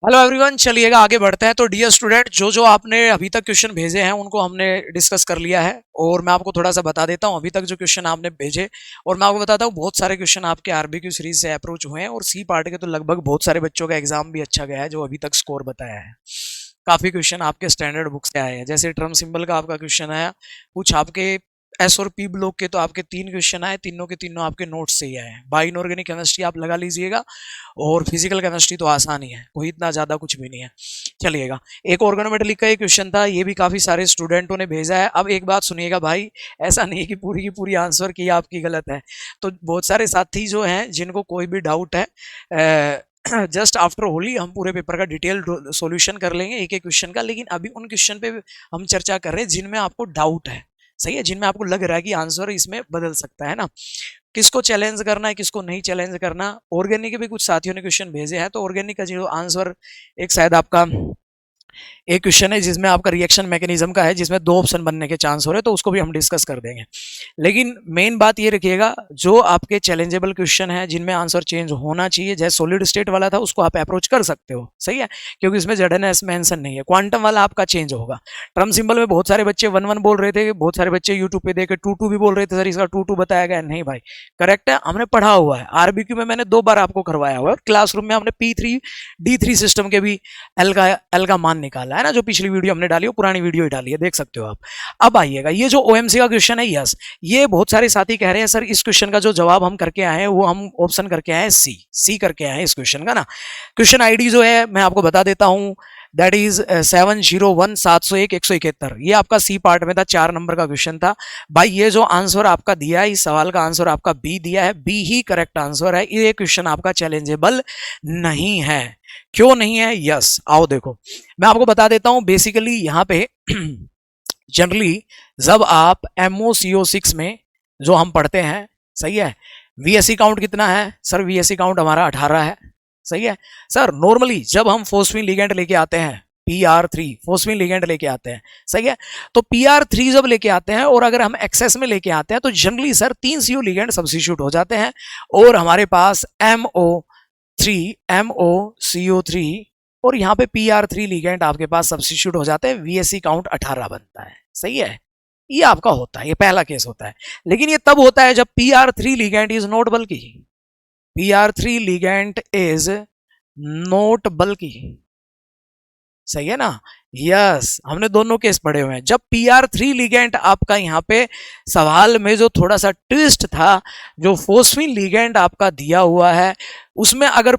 Hello everyone, चलिएगा आगे बढ़ते हैं। तो डियर स्टूडेंट, जो जो आपने अभी तक क्वेश्चन भेजे हैं उनको हमने डिस्कस कर लिया है। और मैं आपको थोड़ा सा बता देता हूं अभी तक जो क्वेश्चन आपने भेजे। और मैं आपको बताता हूं बहुत सारे क्वेश्चन आपके आरबीक्यू सीरीज से अप्रोच हुए हैं और सी पार्ट के तो लगभग बहुत सारे बच्चों का एग्जाम भी अच्छा गया है जो अभी तक स्कोर बताया है। काफी क्वेश्चन आपके स्टैंडर्ड बुक से आए हैं, जैसे टर्म सिंबल का आपका क्वेश्चन आया। कुछ आपके एस और पी ब्लॉक के तो आपके 3 क्वेश्चन आए, तीनों के तीनों आपके नोट्स से ही आए हैं। बायो इनऑर्गेनिक केमिस्ट्री आप लगा लीजिएगा और फिजिकल केमिस्ट्री तो आसान ही है, कोई इतना ज्यादा कुछ भी नहीं है। चलिएगा, एक ऑर्गेनोमेटेलिक का एक क्वेश्चन था, ये भी काफी सारे स्टूडेंटों ने भेजा है। अब एक बात सुनिएगा भाई, ऐसा नहीं है कि पूरी की पूरी आंसर की आपकी गलत है। तो बहुत सारे साथी जो हैं जिनको कोई भी डाउट है, जस्ट आफ्टर होली हम पूरे पेपर का डिटेल सॉल्यूशन कर लेंगे एक एक क्वेश्चन का। लेकिन अभी उन क्वेश्चन पे हम चर्चा कर रहे हैं जिनमें आपको डाउट है, सही है, जिनमें आपको लग रहा है कि आंसर इसमें बदल सकता है ना। किसको चैलेंज करना है, किसको नहीं चैलेंज करना। ऑर्गेनिक के भी कुछ साथियों ने क्वेश्चन भेजे हैं, तो ऑर्गेनिक का जो आंसर एक शायद आपका एक क्वेश्चन है जिसमें आपका रिएक्शन मैकेनिज्म का है, जिसमें 2 ऑप्शन बनने के चांस हो रहे हैं, तो उसको भी हम डिस्कस कर देंगे। लेकिन मेन बात ये रखिएगा, जो आपके चैलेंजेबल क्वेश्चन है जिनमें आंसर चेंज होना चाहिए, जैसे सॉलिड स्टेट वाला था उसको आप अप्रोच कर सकते हो, सही है, क्योंकि इसमें ZNS मेंशन नहीं है। क्वांटम वाला आपका चेंज होगा। टर्म सिंबल में बहुत सारे बच्चे 1-1 बोल रहे थे, बहुत सारे बच्चे यूट्यूब पे देखे 2-2 भी बोल रहे थे, सर इसका 2-2 बताया गया नहीं भाई। करेक्ट है, हमने पढ़ा हुआ है, आरबीक्यू में मैंने 2 बार आपको करवाया हुआ है, क्लासरूम में हमने P3D3 सिस्टम के भी एल का मान निकाला है ना, जो पिछली वीडियो हमने डाली हो, पुरानी वीडियो ही डाली है, देख सकते हो आप। अब आइएगा, ये जो ओएमसी का क्वेश्चन है, यस, ये बहुत सारे साथी कह रहे हैं सर इस क्वेश्चन का जो जवाब हम करके आए हैं वो हम ऑप्शन करके आए हैं सी करके आए हैं इस क्वेश्चन का ना। क्वेश्चन आईडी जो है मैं आपको बता देता हूं, दैट इज 701701-171। ये आपका सी पार्ट में था, 4 नंबर का क्वेश्चन था भाई। ये जो आंसर आपका दिया है, इस सवाल का आंसर आपका बी दिया है, बी ही करेक्ट आंसर है। ये क्वेश्चन आपका चैलेंजेबल नहीं है। क्यों नहीं है? यस, आओ देखो, मैं आपको बता देता हूं। बेसिकली यहां पे जनरली जब आप MOCO6 में जो हम पढ़ते हैं, सही है, VSE काउंट कितना है सर? VSE काउंट हमारा 18 है, सही है सर। नॉर्मली जब हम फोस्फीन लिगेंड लेके आते हैं, PR3 फोस्फीन लिगेंड लेके आते हैं, सही है, तो PR3 जब लेके आते हैं और अगर हम एक्सेस में लेके आते हैं तो generally sir 3 CO ligand substitute हो जाते हैं और हमारे पास MOCO3 और यहाँ पे PR3 लिगेंड आपके पास सब्स्टिट्यूट हो जाते हैं, VSE काउंट 18 बनता है, सही है। ये आपका होता है, ये पहला केस होता है। लेकिन ये तब होता है जब PR3 लिगेंड इज नॉट बल्कि, PR3 लिगेंड इज नॉट बल्कि, सही है ना। यस, हमने दोनों केस पढ़े हुए हैं। जब PR3 लिगेंड आपका यहाँ पे सवाल में जो थोड़ा सा ट्विस्ट था, जो फोस्फीन लिगेंड आपका दिया हुआ है उसमें अगर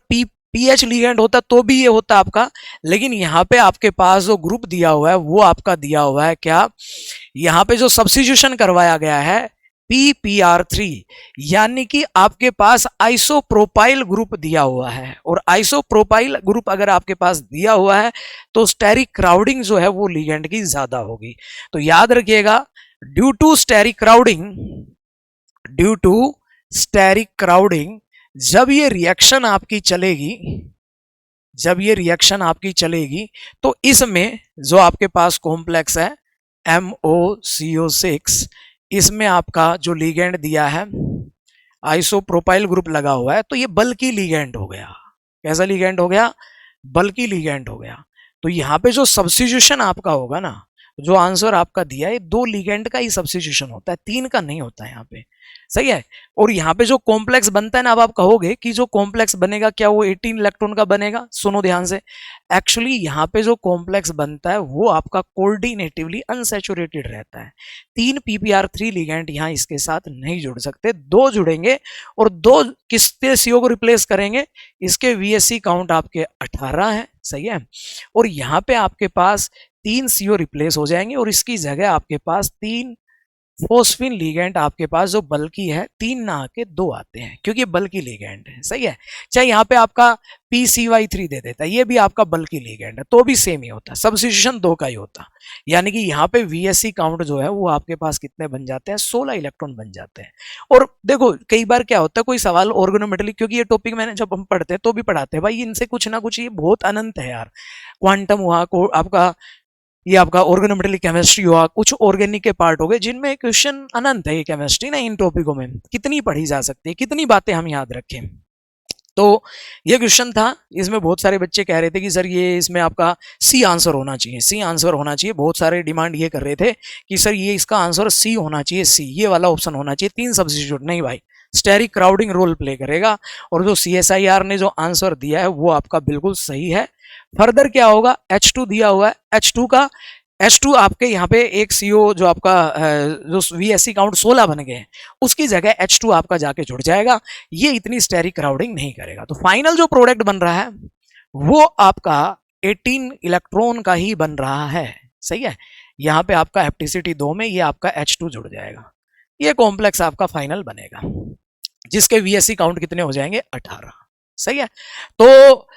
पीएच लिगेंड होता तो भी ये होता आपका। लेकिन यहाँ पे आपके पास जो ग्रुप दिया हुआ है वो आपका दिया हुआ है क्या, यहाँ पे जो सब्स्टिट्यूशन करवाया गया है PPR3, यानी कि आपके पास आइसोप्रोपाइल ग्रुप दिया हुआ है। और आइसोप्रोपाइल ग्रुप अगर आपके पास दिया हुआ है तो स्टेरिक क्राउडिंग जो है वो लिगेंड की ज्यादा होगी। तो याद रखिएगा, ड्यू टू स्टेरिक क्राउडिंग जब ये रिएक्शन आपकी चलेगी तो इसमें जो आपके पास कॉम्प्लेक्स है MOCO6, इसमें आपका जो लिगेंड दिया है आइसोप्रोपाइल ग्रुप लगा हुआ है, तो ये बल्कि लिगेंड हो गया। कैसा लिगेंड हो गया? बल्कि लिगेंड हो गया। तो यहाँ पे जो सब्स्टिट्यूशन आपका होगा ना, जो आंसर आपका दिया है 2 लिगेंड का ही सब्स्टिट्यूशन होता है, 3 का नहीं होता है यहाँ पे, सही है। और यहाँ पे जो कॉम्प्लेक्स बनता है ना, अब आप कहोगे कि जो कॉम्प्लेक्स बनेगा क्या वो 18 इलेक्ट्रॉन का बनेगा? सुनो ध्यान से, एक्चुअली यहाँ पे जो कॉम्प्लेक्स बनता है वो आपका कोऑर्डिनेटिवली अनसैचुरेटेड रहता है। 3 PPR3 लिगेंड यहाँ इसके साथ नहीं जुड़ सकते, 2 जुड़ेंगे और 2 किसके CO को रिप्लेस करेंगे? इसके VSE काउंट आपके 18 है, सही है। और यहाँ पे आपके पास 3 CO रिप्लेस हो जाएंगे और इसकी जगह आपके पास 3 फोस्फीन लिगेंड आपके पास जो बल्कि है 3 ना आके 2 आते हैं, क्योंकि बल्कि लिगेंड है, सही है। चाहे यहाँ पे आपका PCY3 दे देता है, ये भी आपका बल्कि लिगेंड है, तो भी सेम ही होता है, सब्स्टिट्यूशन 2 का ही होता। यानी कि यहाँ पे VSE काउंट जो है वो आपके पास कितने बन जाते हैं? 16 इलेक्ट्रॉन बन जाते हैं। और देखो कई बार क्या होता है, कोई सवाल ऑर्गेनोमेटेलिक, क्योंकि ये टॉपिक मैंने जब हम पढ़ते हैं तो भी पढ़ाते हैं भाई, इनसे कुछ ना कुछ ये बहुत अनंत है यार। क्वांटम हुआ को आपका, ये आपका ऑर्गेनोमेटेलिक केमिस्ट्री हुआ, कुछ ऑर्गेनिक के पार्ट हो गए जिनमें क्वेश्चन अनंत है। ये केमिस्ट्री ना, इन टॉपिकों में कितनी पढ़ी जा सकती है, कितनी बातें हम याद रखें। तो ये क्वेश्चन था, इसमें बहुत सारे बच्चे कह रहे थे कि सर ये इसमें आपका सी आंसर होना चाहिए, सी आंसर होना चाहिए। बहुत सारे डिमांड ये कर रहे थे कि सर ये इसका आंसर सी होना चाहिए, सी ये वाला ऑप्शन होना चाहिए, 3 सब्स्टिट्यूट नहीं भाई, स्टेरिक क्राउडिंग रोल प्ले करेगा। और जो CSIR ने जो आंसर दिया है वो आपका बिल्कुल सही है। फर्दर क्या होगा, H2 दिया हुआ है, H2 आपके यहाँ पे एक CO जो आपका जो VSC काउंट 16 बन गए हैं, उसकी जगह H2 आपका जाके जुड़ जाएगा, ये इतनी स्टेरिक क्राउडिंग नहीं करेगा। तो फाइनल जो प्रोडक्ट बन रहा है वो आपका 18 इलेक्ट्रॉन का ही बन रहा है, सही है। यहाँ पे आपका हैप्टिसिटी 2 में ये आपका H2 जुड़ जाएगा, ये कॉम्प्लेक्स आपका फाइनल बनेगा, जिसके VSC काउंट कितने हो जाएंगे, 18, सही है। तो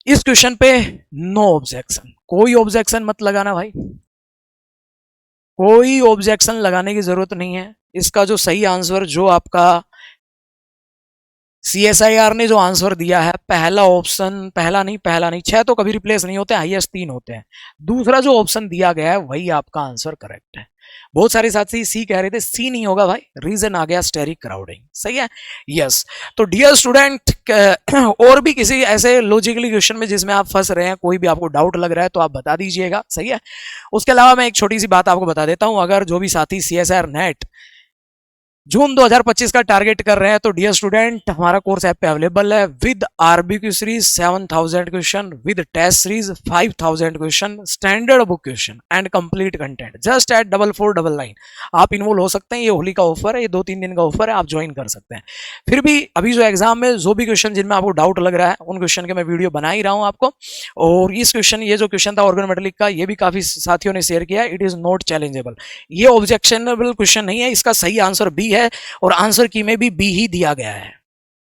इस क्वेश्चन पे नो ऑब्जेक्शन, कोई ऑब्जेक्शन मत लगाना भाई, कोई ऑब्जेक्शन लगाने की जरूरत नहीं है। इसका जो सही आंसर जो आपका CSIR ने जो आंसर दिया है, पहला ऑप्शन, पहला नहीं 6 तो कभी रिप्लेस नहीं होते, हाईएस्ट 3 होते हैं, दूसरा जो ऑप्शन दिया गया है वही आपका आंसर करेक्ट है। बहुत सारे साथी सी कह रहे थे, सी नहीं होगा भाई, रीजन आ गया स्टेरिक क्राउडिंग, सही है, यस। तो डियर स्टूडेंट, और भी किसी ऐसे लॉजिकली क्वेश्चन में जिसमें आप फंस रहे हैं, कोई भी आपको डाउट लग रहा है तो आप बता दीजिएगा, सही है। उसके अलावा मैं एक छोटी सी बात आपको बता देता हूं, अगर जो भी साथी CSIR नेट जून 2025 का टारगेट कर रहे हैं तो डियर स्टूडेंट हमारा कोर्स ऐप पे अवेलेबल है with RBQ series 7000 question, with test series 5000 question, standard book question and complete content, just at 4499। आप इन्वॉल्व हो सकते हैं, ये होली का ऑफर है, ये 2-3 दिन का ऑफर है, आप ज्वाइन कर सकते हैं। फिर भी अभी जो एग्जाम में जो भी क्वेश्चन जिनमें आपको डाउट लग रहा है उन क्वेश्चन के मैं वीडियो बना ही रहा हूँ आपको। और इस क्वेश्चन, ये जो क्वेश्चन था ऑर्गेनोमेटेलिक का, ये भी काफी साथियों ने शेयर किया, इट इज नॉट चैलेंजेबल, ये ऑब्जेक्शनेबल क्वेश्चन नहीं है, इसका सही आंसर बी है और आंसर की में भी बी ही दिया गया है।